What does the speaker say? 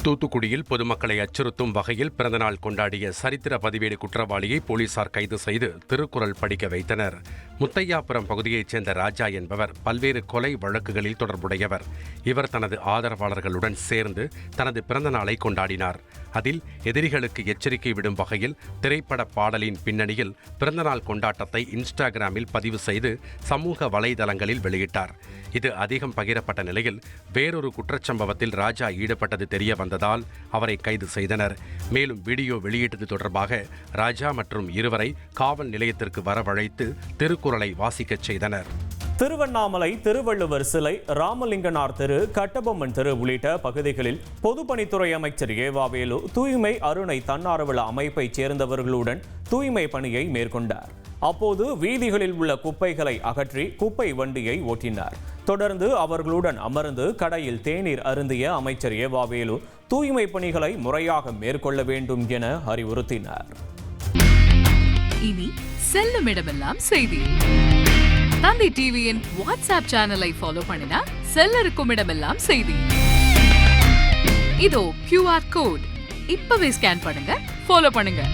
தூத்துக்குடியில் பொதுமக்களை அச்சுறுத்தும் வகையில் பிறந்தநாள் கொண்டாடிய சரித்திர பதிவேடு குற்றவாளியை போலீசார் கைது செய்து திருக்குறள் படிக்க வைத்தனர். முத்தையாபுரம் பகுதியைச் சேர்ந்த ராஜா என்பவர் பல்வேறு கொலை வழக்குகளில் தொடர்புடையவர். இவர் தனது ஆதரவாளர்களுடன் சேர்ந்து தனது பிறந்தநாளை கொண்டாடினார். அதில் எதிரிகளுக்கு எச்சரிக்கை விடும் வகையில் திரைப்பட பாடலின் பின்னணியில் பிறந்தநாள் கொண்டாட்டத்தை இன்ஸ்டாகிராமில் பதிவு செய்து சமூக வலைதளங்களில் வெளியிட்டார். இது அதிகம் பகிரப்பட்ட நிலையில் வேறொரு குற்றச்சம்பவத்தில் ராஜா ஈடுபட்டது தெரிய வந்ததால் அவரை கைது செய்தனர். மேலும் வீடியோ வெளியிட்டது தொடர்பாக ராஜா மற்றும் இருவரை காவல் நிலையத்திற்கு வரவழைத்து திருக்குறளை வாசிக்கச் செய்தனர். திருவண்ணாமலை திருவள்ளுவர் சிலை, ராமலிங்கனார் தெரு, கட்டபொம்மன் தெரு உள்ளிட்ட பகுதிகளில் பொதுப்பணித்துறை அமைச்சர் ஏவாவேலு தூய்மை அருணை தன்னார்வல அமைப்பைச் சேர்ந்தவர்களுடன் தூய்மை பணியை மேற்கொண்டார். அப்போது வீதிகளில் உள்ள குப்பைகளை அகற்றி குப்பை வண்டியை ஓட்டினார். தொடர்ந்து அவர்களுடன் அமர்ந்து கடையில் தேநீர் அருந்திய அமைச்சர் ஏவாவேலு தூய்மை பணிகளை முறையாக மேற்கொள்ள வேண்டும் என அறிவுறுத்தினார். இனி செல்லும் இடமெல்லாம் செய்தி. தந்தி டிவியின் வாட்ஸ்அப் சேனலை ஃபாலோ பண்ணினா செல்ல இருக்கும் இடமெல்லாம் செய்தி. இதோ QR கோட், இப்பவே ஸ்கேன் பண்ணுங்க, ஃபாலோ பண்ணுங்க.